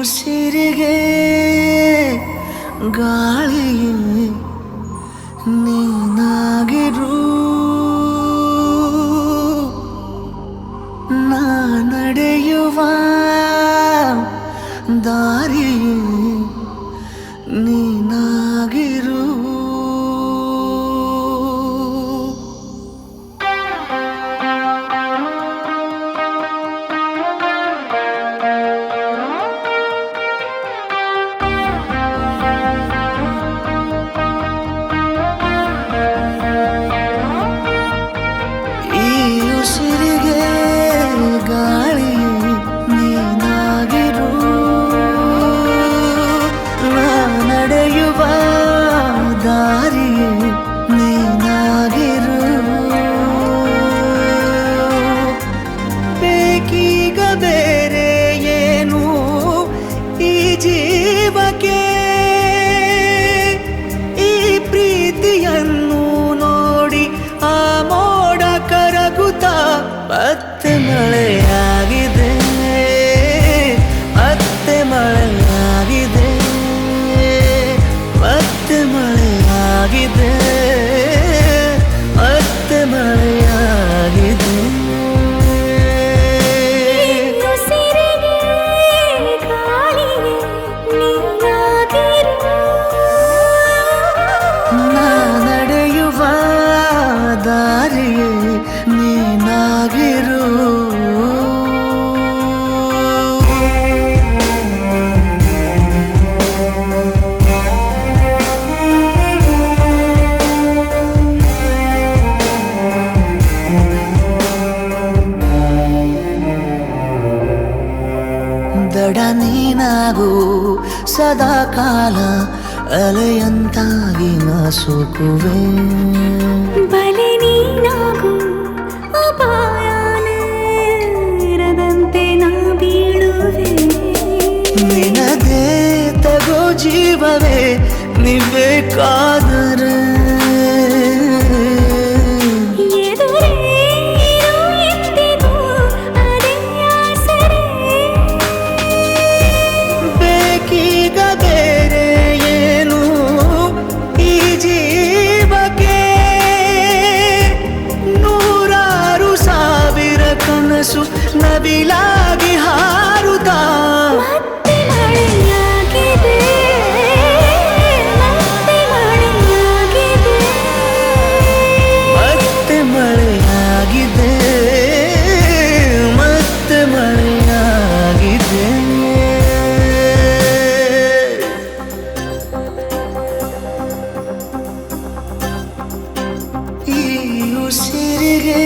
ಉಸಿರಿಗೆ ಗಾಳಿಯೇ ನೀನಾಗಿರು ನಾ ನಡೆಯುವ ದಾರಿಯೇ ನೀನಾಗಿರು ಉಸಿರಿಗೆ ಗಾಳಿಯೇ ನೀನಾಗಿರು ನಾ ನಡೆಯುವ ದಾರಿಯೇ ನೀನಾಗಿರು ಬೇಕೀಗ ಬೇರೆ ಏನು ಈ ಜೀವಕ್ಕೆ ಈ ಪ್ರೀತಿಯನ್ನು ನೋಡಿ ಆ ಮೋಡ ಕರಗುತ್ತಾ ಮತ್ತೆ ಮಳೆಯಾಗಿದೆ ಮತ್ತೆ ಮಳೆಯಾಗಿದೆ ಮತ್ತೆ ಮಳೆಯಾಗಿದೆ ಮತ್ತೆ ಮಳೆಯಾಗಿದೆ ಉಸಿರಿಗೆ ಗಾಳಿಯೇ ನೀನಾಗಿರು ನಾ ನಡೆಯುವ ದಾರಿಯೇ ನೀನಾಗಿರು ದಡ ನೀನಾಗು ಸದಾ ಕಾಲ ಅಲೆಯಂತಾಗಿ ನಾ ಸೋಕುವೆ ಬಲೆ ನೀನಾಗು ಅಪಾಯನದಂತೆ ನಾ ಬೀಳುವೆ ನಿನದೇ ತಗೋ ಜೀವವೇ ನೀಬೇಕಾದರೆ ಎದುರೇ ಇರು ಎಂದಿಗೂ ಅದೇ ಆಸರೆ ಬೇಕೀಗ ಬೇರೆ ಏನು ಈ ಜೀವಕ್ಕೆ ನೂರಾರು ಸಾವಿರ ಕನಸು ನವಿಲಾಗಿ ಹಾರುತ್ತಾ ಮತ್ತೆ ಮಳೆಯಾಗಿದೆ ಮತ್ತೆ ಮಳೆಯಾಗಿದೆ ಮತ್ತೆ ಮಳೆಯಾಗಿದೆ ಮತ್ತೆ ಮಳೆಯಾಗಿದೆ ಈ ಉಸಿರಿಗೆ